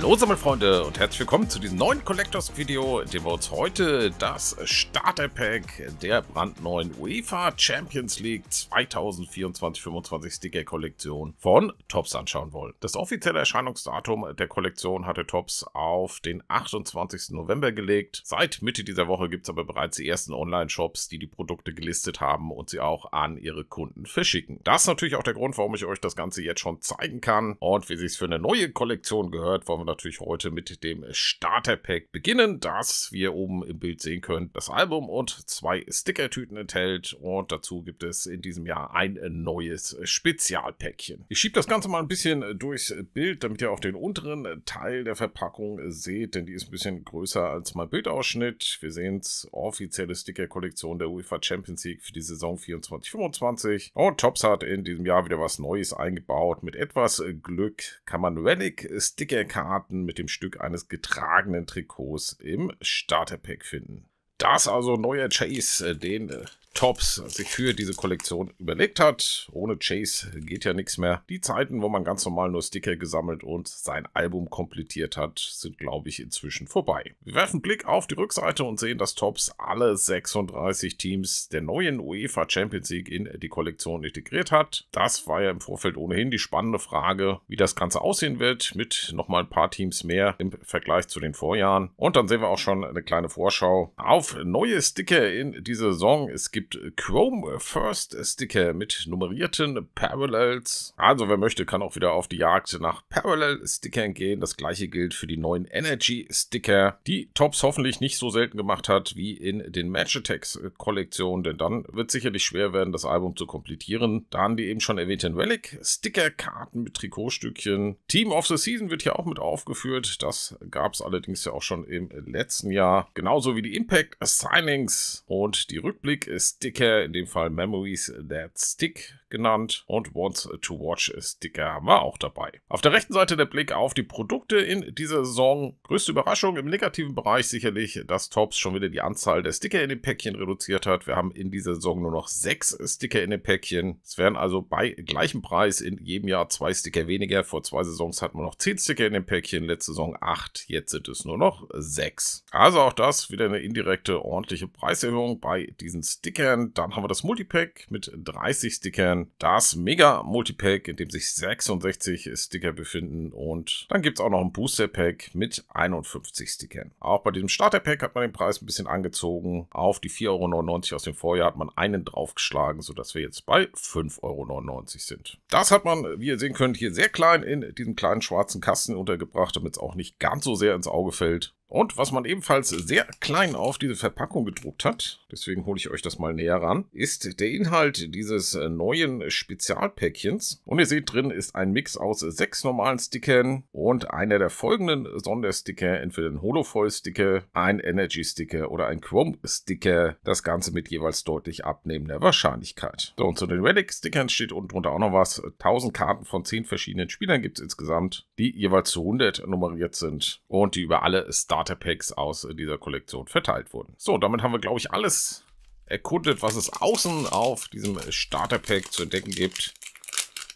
Hallo Sammelfreunde und herzlich willkommen zu diesem neuen Collectors-Video, in dem wir uns heute das Starter-Pack der brandneuen UEFA Champions League 2024-25 Sticker-Kollektion von Topps anschauen wollen. Das offizielle Erscheinungsdatum der Kollektion hatte Topps auf den 28. November gelegt. Seit Mitte dieser Woche gibt es aber bereits die ersten Online-Shops, die die Produkte gelistet haben und sie auch an ihre Kunden verschicken. Das ist natürlich auch der Grund, warum ich euch das Ganze jetzt schon zeigen kann und wie es sich für eine neue Kollektion gehört, wollen wir natürlich heute mit dem Starter-Pack beginnen, das wir oben im Bild sehen könnt, das Album und 2 Stickertüten enthält und dazu gibt es in diesem Jahr ein neues Spezialpäckchen. Ich schiebe das Ganze mal ein bisschen durchs Bild, damit ihr auch den unteren Teil der Verpackung seht, denn die ist ein bisschen größer als mein Bildausschnitt. Wir sehen es, offizielle Sticker-Kollektion der UEFA Champions League für die Saison 24-25 und Topps hat in diesem Jahr wieder was Neues eingebaut. Mit etwas Glück kann man Relic-Sticker-Karten mit dem Stück eines getragenen Trikots im Starter-Pack finden. Das also neuer Chase, den Topps sich für diese Kollektion überlegt hat. Ohne Chase geht ja nichts mehr. Die Zeiten, wo man ganz normal nur Sticker gesammelt und sein Album komplettiert hat, sind, glaube ich, inzwischen vorbei. Wir werfen einen Blick auf die Rückseite und sehen, dass Topps alle 36 Teams der neuen UEFA Champions League in die Kollektion integriert hat. Das war ja im Vorfeld ohnehin die spannende Frage, wie das Ganze aussehen wird, mit nochmal ein paar Teams mehr im Vergleich zu den Vorjahren. Und dann sehen wir auch schon eine kleine Vorschau auf neue Sticker in dieser Saison. Es gibt Chrome First Sticker mit nummerierten Parallels. Also wer möchte, kann auch wieder auf die Jagd nach Parallel-Stickern gehen. Das gleiche gilt für die neuen Energy-Sticker, die Topps hoffentlich nicht so selten gemacht hat wie in den Match Attacks-Kollektionen, denn dann wird es sicherlich schwer werden, das Album zu komplettieren. Dann die eben schon erwähnten Relic-Sticker-Karten mit Trikotstückchen. Team of the Season wird hier auch mit aufgeführt. Das gab es allerdings ja auch schon im letzten Jahr. Genauso wie die Impact Signings und die Rückblick-Sticker, in dem Fall Memories That Stick genannt, und Wants to Watch Sticker haben wir auch dabei. Auf der rechten Seite der Blick auf die Produkte in dieser Saison. Größte Überraschung im negativen Bereich sicherlich, dass Topps schon wieder die Anzahl der Sticker in den Päckchen reduziert hat. Wir haben in dieser Saison nur noch 6 Sticker in den Päckchen. Es wären also bei gleichem Preis in jedem Jahr 2 Sticker weniger. Vor 2 Saisons hatten wir noch 10 Sticker in den Päckchen, letzte Saison 8, jetzt sind es nur noch 6. Also auch das wieder eine indirekte, ordentliche Preiserhöhung bei diesen Stickern. Dann haben wir das Multipack mit 30 Stickern, das Mega-Multipack, in dem sich 66 Sticker befinden, und dann gibt es auch noch ein Booster-Pack mit 51 Stickern. Auch bei diesem Starter-Pack hat man den Preis ein bisschen angezogen. Auf die 4,99 € aus dem Vorjahr hat man einen draufgeschlagen, sodass wir jetzt bei 5,99 € sind. Das hat man, wie ihr sehen könnt, hier sehr klein in diesem kleinen schwarzen Kasten untergebracht, damit es auch nicht ganz so sehr ins Auge fällt. Und was man ebenfalls sehr klein auf diese Verpackung gedruckt hat, deswegen hole ich euch das mal näher ran, ist der Inhalt dieses neuen Spezialpäckchens. Und ihr seht, drin ist ein Mix aus 6 normalen Stickern und einer der folgenden Sondersticker, entweder ein Holofoil-Sticker, ein Energy-Sticker oder ein Chrome-Sticker. Das Ganze mit jeweils deutlich abnehmender Wahrscheinlichkeit. So, und zu den Relic-Stickern steht unten drunter auch noch was. 1000 Karten von 10 verschiedenen Spielern gibt es insgesamt, die jeweils zu 100 nummeriert sind und die über alle Starter-Packs aus dieser Kollektion verteilt wurden. So, damit haben wir, glaube ich, alles erkundet, was es außen auf diesem Starter-Pack zu entdecken gibt,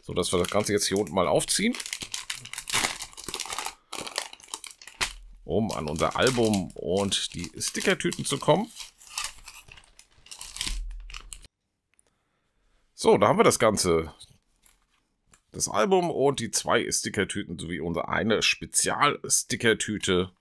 sodass wir das Ganze jetzt hier unten mal aufziehen, um an unser Album und die Stickertüten zu kommen. So, da haben wir das Ganze. Das Album und die 2 Stickertüten sowie unsere eine Spezial-Stickertüte.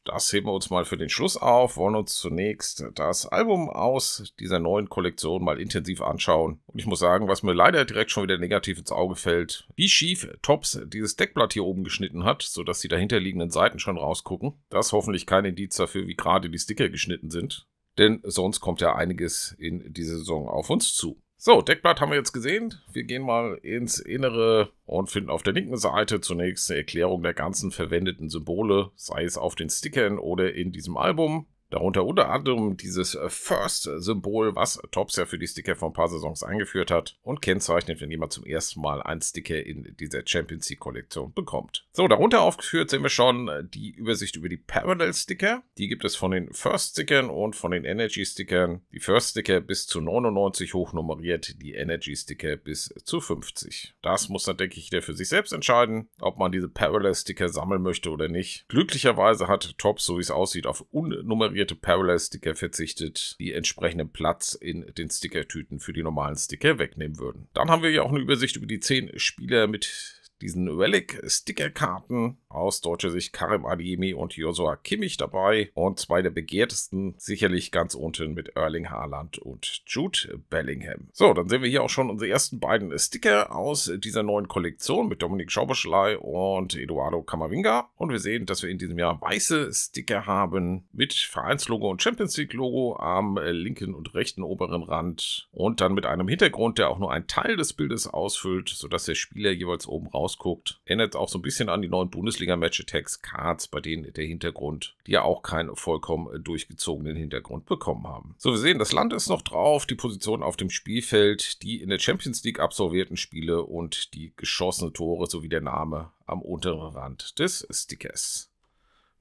Das heben wir uns mal für den Schluss auf, wollen uns zunächst das Album aus dieser neuen Kollektion mal intensiv anschauen. Und ich muss sagen, was mir leider direkt schon wieder negativ ins Auge fällt, wie schief Topps dieses Deckblatt hier oben geschnitten hat, sodass die dahinterliegenden Seiten schon rausgucken. Das ist hoffentlich kein Indiz dafür, wie gerade die Sticker geschnitten sind. Denn sonst kommt ja einiges in dieser Saison auf uns zu. So, Deckblatt haben wir jetzt gesehen. Wir gehen mal ins Innere und finden auf der linken Seite zunächst eine Erklärung der ganzen verwendeten Symbole, sei es auf den Stickern oder in diesem Album. Darunter unter anderem dieses First-Symbol, was Topps ja für die Sticker vor ein paar Saisons eingeführt hat und kennzeichnet, wenn jemand zum ersten Mal einen Sticker in dieser Champions League-Kollektion bekommt. So, darunter aufgeführt sehen wir schon die Übersicht über die Parallel-Sticker. Die gibt es von den First-Stickern und von den Energy-Stickern. Die First-Sticker bis zu 99 hochnummeriert, die Energy-Sticker bis zu 50. Das muss dann, denke ich, jeder für sich selbst entscheiden, ob man diese Parallel-Sticker sammeln möchte oder nicht. Glücklicherweise hat Topps, so wie es aussieht, auf unnummerierte Parallel-Sticker verzichtet, die entsprechenden Platz in den Stickertüten für die normalen Sticker wegnehmen würden. Dann haben wir hier auch eine Übersicht über die 10 Spieler mit diesen Relic-Sticker-Karten. Aus deutscher Sicht Karim Adeyemi und Joshua Kimmich dabei. Und 2 der begehrtesten sicherlich ganz unten mit Erling Haaland und Jude Bellingham. So, dann sehen wir hier auch schon unsere ersten beiden Sticker aus dieser neuen Kollektion mit Dominik Szoboszlai und Eduardo Camavinga. Und wir sehen, dass wir in diesem Jahr weiße Sticker haben mit Vereinslogo und Champions League Logo am linken und rechten oberen Rand. Und dann mit einem Hintergrund, der auch nur einen Teil des Bildes ausfüllt, sodass der Spieler jeweils oben rausguckt. Erinnert auch so ein bisschen an die neuen Bundesliga-Match-Attacks-Cards, bei denen der Hintergrund, die ja auch keinen vollkommen durchgezogenen Hintergrund bekommen haben. So, wir sehen, das Land ist noch drauf, die Position auf dem Spielfeld, die in der Champions League absolvierten Spiele und die geschossenen Tore sowie der Name am unteren Rand des Stickers.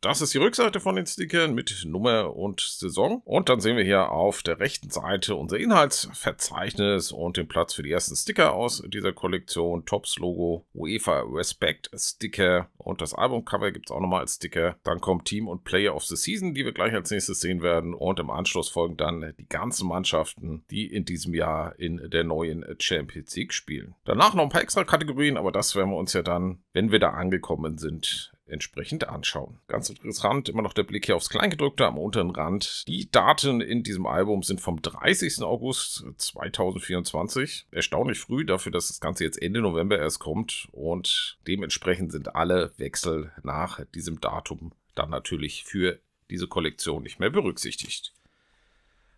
Das ist die Rückseite von den Stickern mit Nummer und Saison. Und dann sehen wir hier auf der rechten Seite unser Inhaltsverzeichnis und den Platz für die ersten Sticker aus dieser Kollektion. Topps Logo, UEFA Respect Sticker und das Albumcover gibt es auch nochmal als Sticker. Dann kommt Team und Player of the Season, die wir gleich als nächstes sehen werden. Und im Anschluss folgen dann die ganzen Mannschaften, die in diesem Jahr in der neuen Champions League spielen. Danach noch ein paar extra Kategorien, aber das werden wir uns ja dann, wenn wir da angekommen sind, entsprechend anschauen. Ganz interessant, immer noch der Blick hier aufs Kleingedruckte am unteren Rand. Die Daten in diesem Album sind vom 30. August 2024. Erstaunlich früh dafür, dass das Ganze jetzt Ende November erst kommt und dementsprechend sind alle Wechsel nach diesem Datum dann natürlich für diese Kollektion nicht mehr berücksichtigt.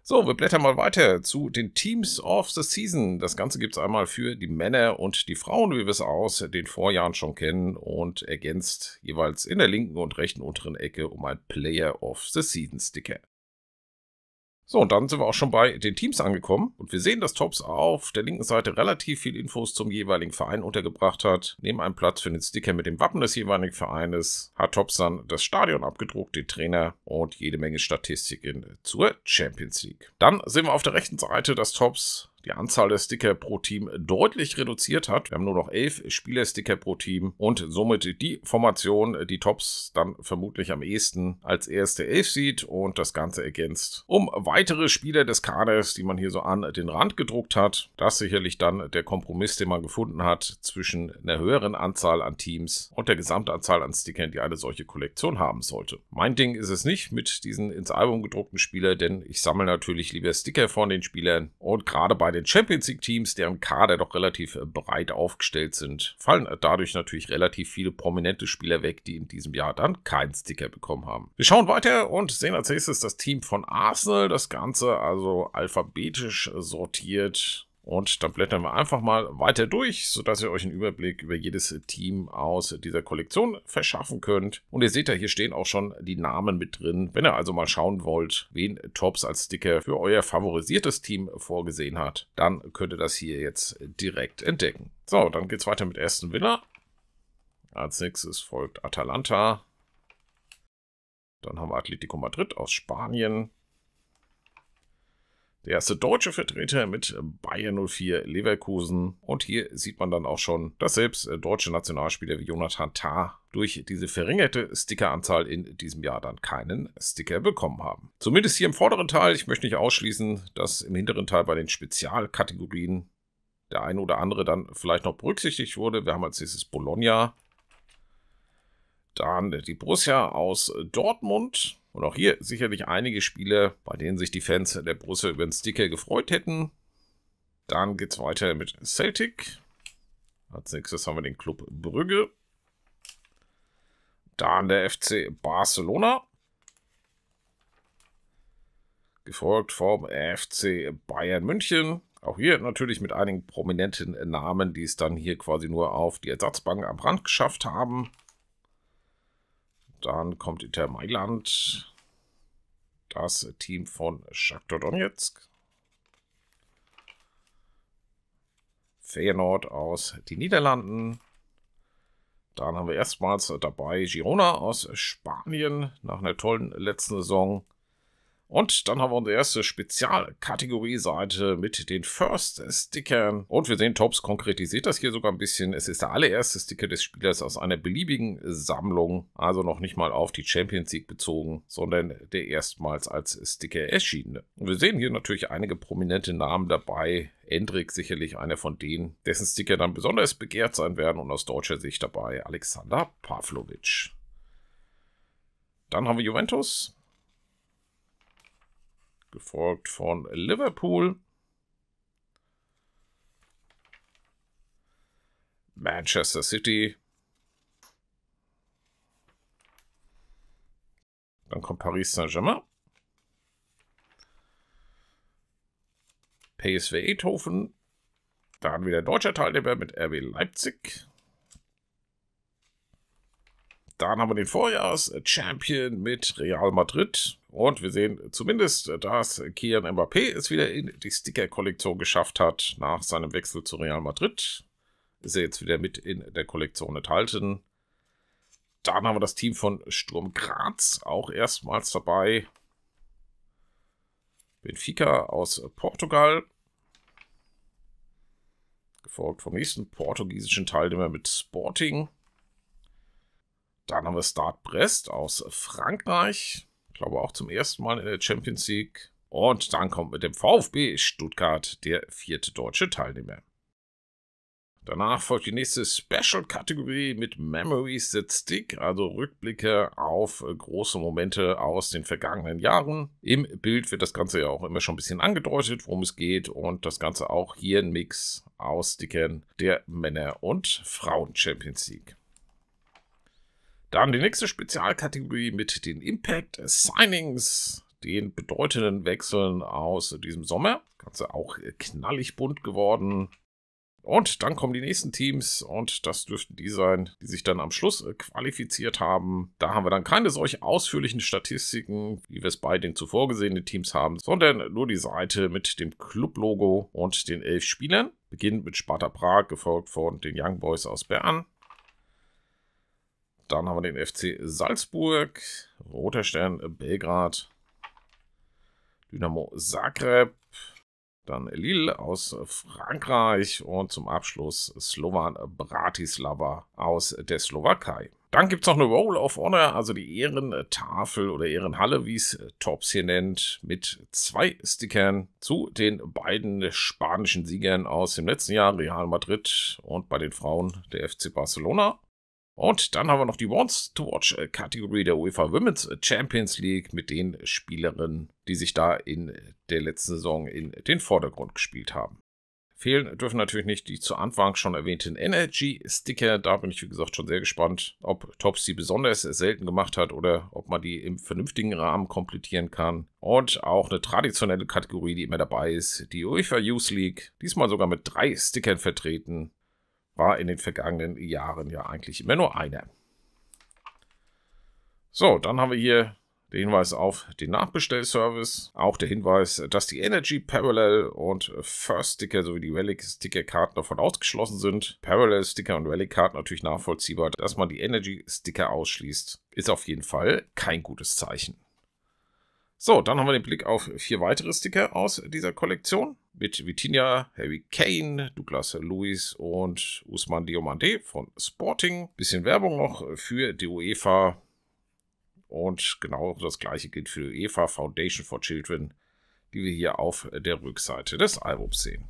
So, wir blättern mal weiter zu den Teams of the Season. Das Ganze gibt es einmal für die Männer und die Frauen, wie wir es aus den Vorjahren schon kennen und ergänzt jeweils in der linken und rechten unteren Ecke um ein Player of the Season Sticker. So, und dann sind wir auch schon bei den Teams angekommen und wir sehen, dass Topps auf der linken Seite relativ viel Infos zum jeweiligen Verein untergebracht hat. Neben einem Platz für den Sticker mit dem Wappen des jeweiligen Vereines hat Topps dann das Stadion abgedruckt, den Trainer und jede Menge Statistiken zur Champions League. Dann sehen wir auf der rechten Seite, dass Topps die Anzahl der Sticker pro Team deutlich reduziert hat. Wir haben nur noch 11 Spielersticker pro Team und somit die Formation, die Topps dann vermutlich am ehesten als erste 11 sieht und das Ganze ergänzt um weitere Spieler des Kaders, die man hier so an den Rand gedruckt hat. Das ist sicherlich dann der Kompromiss, den man gefunden hat zwischen einer höheren Anzahl an Teams und der Gesamtanzahl an Stickern, die eine solche Kollektion haben sollte. Mein Ding ist es nicht mit diesen ins Album gedruckten Spielern, denn ich sammle natürlich lieber Sticker von den Spielern und gerade bei den Champions League Teams, deren Kader doch relativ breit aufgestellt sind, fallen dadurch natürlich relativ viele prominente Spieler weg, die in diesem Jahr dann keinen Sticker bekommen haben. Wir schauen weiter und sehen als nächstes das Team von Arsenal, das Ganze also alphabetisch sortiert. Und dann blättern wir einfach mal weiter durch, sodass ihr euch einen Überblick über jedes Team aus dieser Kollektion verschaffen könnt. Und ihr seht ja, hier stehen auch schon die Namen mit drin. Wenn ihr also mal schauen wollt, wen Topps als Sticker für euer favorisiertes Team vorgesehen hat, dann könnt ihr das hier jetzt direkt entdecken. So, dann geht es weiter mit Aston Villa. Als nächstes folgt Atalanta. Dann haben wir Atletico Madrid aus Spanien. Der erste deutsche Vertreter mit Bayer 04 Leverkusen. Und hier sieht man dann auch schon, dass selbst deutsche Nationalspieler wie Jonathan Tah durch diese verringerte Stickeranzahl in diesem Jahr dann keinen Sticker bekommen haben. Zumindest hier im vorderen Teil. Ich möchte nicht ausschließen, dass im hinteren Teil bei den Spezialkategorien der eine oder andere dann vielleicht noch berücksichtigt wurde. Wir haben als nächstes Bologna. Dann die Borussia aus Dortmund. Und auch hier sicherlich einige Spieler, bei denen sich die Fans der Borussia über den Sticker gefreut hätten. Dann geht es weiter mit Celtic. Als nächstes haben wir den Club Brügge. Dann der FC Barcelona. Gefolgt vom FC Bayern München. Auch hier natürlich mit einigen prominenten Namen, die es dann hier quasi nur auf die Ersatzbank am Rand geschafft haben. Dann kommt Inter Mailand. das Team von Shakhtar Donetsk. Feyenoord aus den Niederlanden. Dann haben wir erstmals dabei Girona aus Spanien nach einer tollen letzten Saison. Und dann haben wir unsere erste Spezialkategorie-Seite mit den First-Stickern. Und wir sehen, Tops konkretisiert das hier sogar ein bisschen. Es ist der allererste Sticker des Spielers aus einer beliebigen Sammlung. Also noch nicht mal auf die Champions League bezogen, sondern der erstmals als Sticker erschienene. Und wir sehen hier natürlich einige prominente Namen dabei. Endrick sicherlich einer von denen, dessen Sticker dann besonders begehrt sein werden. Und aus deutscher Sicht dabei Alexander Pavlovic. Dann haben wir Juventus. Gefolgt von Liverpool, Manchester City, dann kommt Paris Saint-Germain, PSV Eindhoven, dann wieder deutscher Teilnehmer mit RB Leipzig. Dann haben wir den Vorjahres-Champion mit Real Madrid. Und wir sehen zumindest, dass Kylian Mbappé es wieder in die Sticker-Kollektion geschafft hat. Nach seinem Wechsel zu Real Madrid ist er jetzt wieder mit in der Kollektion enthalten. Dann haben wir das Team von Sturm Graz, auch erstmals dabei. Benfica aus Portugal. Gefolgt vom nächsten portugiesischen Teilnehmer mit Sporting. Dann haben wir Stade Brest aus Frankreich. Ich glaube auch zum ersten Mal in der Champions League. Und dann kommt mit dem VfB Stuttgart der 4. deutsche Teilnehmer. Danach folgt die nächste Special-Kategorie mit Memories That Stick, also Rückblicke auf große Momente aus den vergangenen Jahren. Im Bild wird das Ganze ja auch immer schon ein bisschen angedeutet, worum es geht. Und das Ganze auch hier ein Mix aus Stickern der Männer- und Frauen-Champions League. Dann die nächste Spezialkategorie mit den Impact Signings, den bedeutenden Wechseln aus diesem Sommer. Das Ganze auch knallig bunt geworden. Und dann kommen die nächsten Teams und das dürften die sein, die sich dann am Schluss qualifiziert haben. Da haben wir dann keine solch ausführlichen Statistiken, wie wir es bei den zuvor gesehenen Teams haben, sondern nur die Seite mit dem Club-Logo und den 11 Spielern. Beginnt mit Sparta Prag, gefolgt von den Young Boys aus Bern. Dann haben wir den FC Salzburg, Roter Stern Belgrad, Dynamo Zagreb, dann Lille aus Frankreich und zum Abschluss Slovan Bratislava aus der Slowakei. Dann gibt es noch eine Roll of Honor, also die Ehrentafel oder Ehrenhalle, wie es Tops hier nennt, mit 2 Stickern zu den beiden spanischen Siegern aus dem letzten Jahr, Real Madrid und bei den Frauen der FC Barcelona. Und dann haben wir noch die Wants-to-Watch-Kategorie der UEFA Women's Champions League mit den Spielerinnen, die sich da in der letzten Saison in den Vordergrund gespielt haben. Fehlen dürfen natürlich nicht die zu Anfang schon erwähnten Energy-Sticker. Da bin ich, wie gesagt, schon sehr gespannt, ob Tops die besonders selten gemacht hat oder ob man die im vernünftigen Rahmen komplettieren kann. Und auch eine traditionelle Kategorie, die immer dabei ist, die UEFA Youth League. Diesmal sogar mit 3 Stickern vertreten. War in den vergangenen Jahren ja eigentlich immer nur einer. So, dann haben wir hier den Hinweis auf den Nachbestellservice. Auch der Hinweis, dass die Energy, Parallel und First Sticker sowie die Relic Sticker Karten davon ausgeschlossen sind. Parallel Sticker und Relic Karten natürlich nachvollziehbar. Dass man die Energy Sticker ausschließt, ist auf jeden Fall kein gutes Zeichen. So, dann haben wir den Blick auf 4 weitere Sticker aus dieser Kollektion. Mit Vitinha, Harry Kane, Douglas Luiz und Ousmane Diomande von Sporting. Bisschen Werbung noch für die UEFA. Und genau das gleiche gilt für die UEFA Foundation for Children, die wir hier auf der Rückseite des Albums sehen.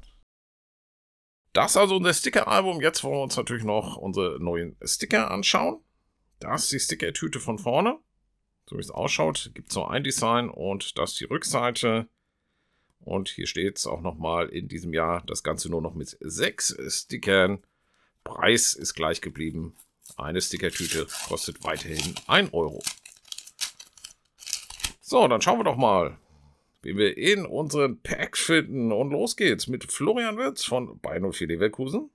Das ist also unser Sticker-Album. Jetzt wollen wir uns natürlich noch unsere neuen Sticker anschauen. Das ist die Sticker-Tüte von vorne. So wie es ausschaut, gibt es nur ein Design und das ist die Rückseite. Und hier steht es auch nochmal in diesem Jahr, das Ganze nur noch mit 6 Stickern. Preis ist gleich geblieben. Eine Stickertüte kostet weiterhin 1 €. So, dann schauen wir doch mal, wen wir in unseren Packs finden. Und los geht's mit Florian Wirtz von Bayern 04 Leverkusen.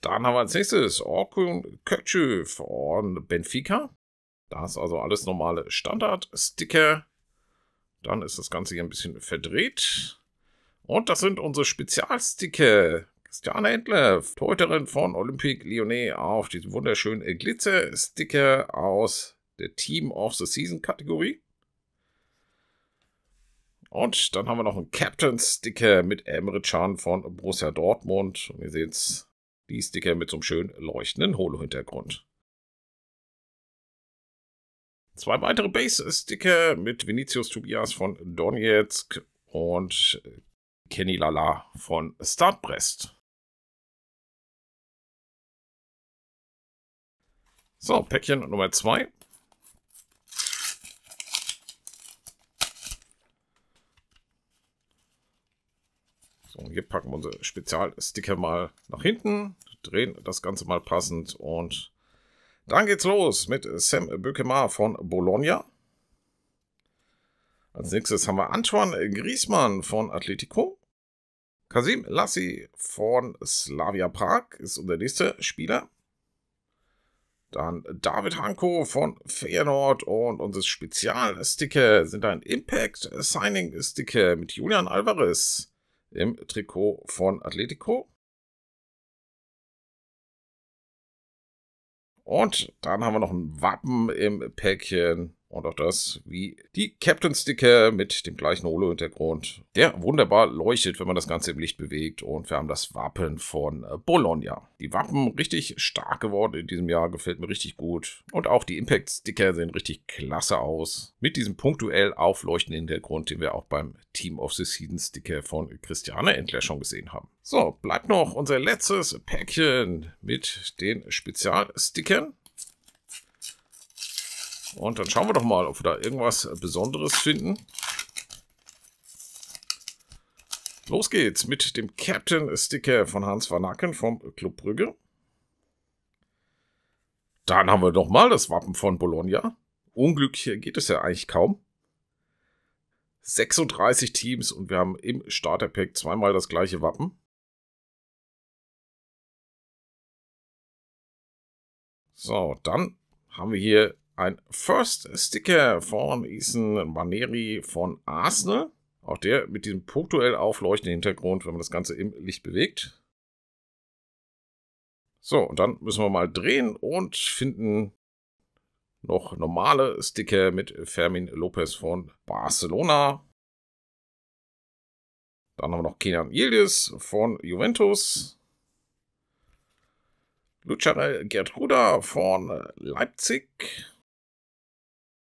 Dann haben wir als nächstes Orkun Kökçü von Benfica. Da ist also alles normale Standard-Sticker. Dann ist das Ganze hier ein bisschen verdreht. Und das sind unsere Spezialsticker. Christiane Endler, Torhüterin von Olympique Lyonnais, auf diesem wunderschönen Glitzer-Sticker aus der Team of the Season Kategorie. Und dann haben wir noch einen Captain-Sticker mit Emre Can von Borussia Dortmund. Und ihr seht die Sticker mit so einem schönen leuchtenden Holo-Hintergrund. 2 weitere Base-Sticker mit Vinicius Tobias von Donetsk und Kenny Lala von Stade Brest. So, Päckchen Nummer 2. So, hier packen wir unsere Spezialsticker mal nach hinten, drehen das Ganze mal passend und dann geht's los mit Sam Bökema von Bologna. Als nächstes haben wir Antoine Griezmann von Atletico. Kasim Lassi von Slavia Prag ist unser nächster Spieler. Dann David Hanko von Feyenoord und unser Spezialsticker sind ein Impact Signing Sticker mit Julian Alvarez im Trikot von Atletico. Und dann haben wir noch ein Wappen im Päckchen. Und auch das wie die Captain-Sticker mit dem gleichen Holo-Hintergrund, der wunderbar leuchtet, wenn man das Ganze im Licht bewegt. Und wir haben das Wappen von Bologna. Die Wappen richtig stark geworden in diesem Jahr, gefällt mir richtig gut. Und auch die Impact-Sticker sehen richtig klasse aus. Mit diesem punktuell aufleuchtenden Hintergrund, den wir auch beim Team of the Season Sticker von Christiane Endler schon gesehen haben. So, bleibt noch unser letztes Päckchen mit den Spezialstickern. Und dann schauen wir doch mal, ob wir da irgendwas Besonderes finden. Los geht's mit dem Captain-Sticker von Hans van Aken vom Club Brügge. Dann haben wir nochmal das Wappen von Bologna. Unglücklicher geht es ja eigentlich kaum. 36 Teams und wir haben im Starterpack zweimal das gleiche Wappen. So, dann haben wir hier ein First Sticker von Ethan Nwaneri von Arsenal. Auch der mit diesem punktuell aufleuchtenden Hintergrund, wenn man das Ganze im Licht bewegt. So, und dann müssen wir mal drehen und finden noch normale Sticker mit Fermin Lopez von Barcelona. Dann haben wir noch Kenan Yildiz von Juventus. Lucharel Gertruda von Leipzig.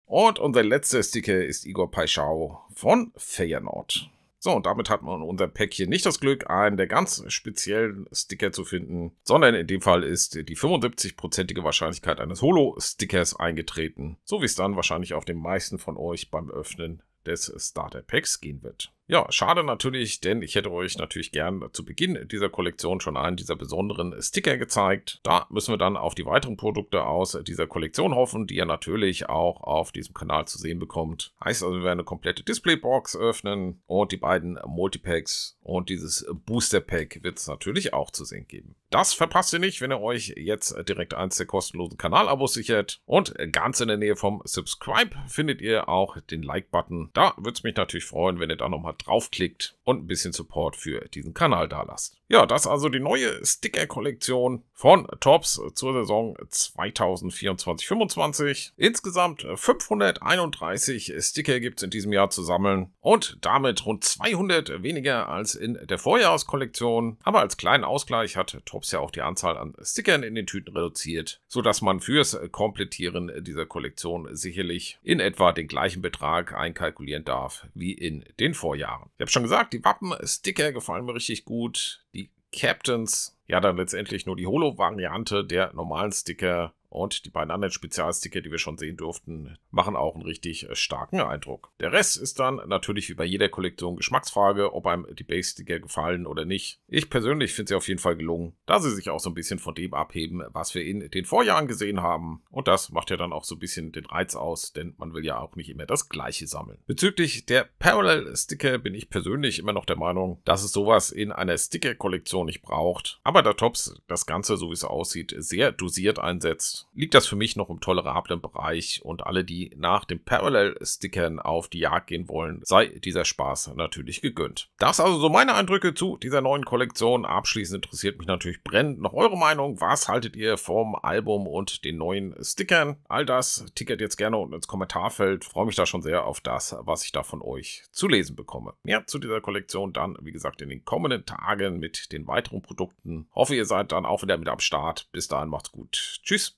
Und unser letzter Sticker ist Igor Paixão von Feyenoord. So, und damit hat man in unserem Päckchen nicht das Glück, einen der ganz speziellen Sticker zu finden, sondern in dem Fall ist die 75%ige Wahrscheinlichkeit eines Holo-Stickers eingetreten, so wie es dann wahrscheinlich auch den meisten von euch beim Öffnen des Starter-Packs gehen wird. Ja, schade natürlich, denn ich hätte euch natürlich gern zu Beginn dieser Kollektion schon einen dieser besonderen Sticker gezeigt. Da müssen wir dann auf die weiteren Produkte aus dieser Kollektion hoffen, die ihr natürlich auch auf diesem Kanal zu sehen bekommt. Heißt also, wir werden eine komplette Displaybox öffnen und die beiden Multipacks und dieses Booster Pack wird es natürlich auch zu sehen geben. Das verpasst ihr nicht, wenn ihr euch jetzt direkt eins der kostenlosen Kanalabos sichert. Und ganz in der Nähe vom Subscribe findet ihr auch den Like-Button. Da würde es mich natürlich freuen, wenn ihr da nochmal draufklickt und ein bisschen Support für diesen Kanal da lasst. Ja, das ist also die neue Sticker-Kollektion von Topps zur Saison 2024/25. Insgesamt 531 Sticker gibt es in diesem Jahr zu sammeln und damit rund 200 weniger als in der Vorjahreskollektion. Aber als kleinen Ausgleich hat Topps ja auch die Anzahl an Stickern in den Tüten reduziert, sodass man fürs Komplettieren dieser Kollektion sicherlich in etwa den gleichen Betrag einkalkulieren darf wie in den Vorjahren. Ich habe schon gesagt, die Wappen-Sticker gefallen mir richtig gut. Die Captains, ja dann letztendlich nur die Holo-Variante der normalen Sticker und die beiden anderen Spezialsticker, die wir schon sehen durften, machen auch einen richtig starken Eindruck. Der Rest ist dann natürlich wie bei jeder Kollektion Geschmacksfrage, ob einem die Base-Sticker gefallen oder nicht. Ich persönlich finde sie auf jeden Fall gelungen, da sie sich auch so ein bisschen von dem abheben, was wir in den Vorjahren gesehen haben. Und das macht ja dann auch so ein bisschen den Reiz aus, denn man will ja auch nicht immer das Gleiche sammeln. Bezüglich der Parallel-Sticker bin ich persönlich immer noch der Meinung, dass es sowas in einer Sticker-Kollektion nicht braucht. Aber da Topps das Ganze, so wie es aussieht, sehr dosiert einsetzt, hinaus liegt das für mich noch im tolerablen Bereich und alle, die nach dem Parallel-Stickern auf die Jagd gehen wollen, sei dieser Spaß natürlich gegönnt. Das also so meine Eindrücke zu dieser neuen Kollektion. Abschließend interessiert mich natürlich brennend noch eure Meinung. Was haltet ihr vom Album und den neuen Stickern? All das tickert jetzt gerne unten ins Kommentarfeld. Freue mich da schon sehr auf das, was ich da von euch zu lesen bekomme. Mehr zu dieser Kollektion dann, wie gesagt, in den kommenden Tagen mit den weiteren Produkten. Hoffe, ihr seid dann auch wieder mit am Start. Bis dahin, macht's gut. Tschüss.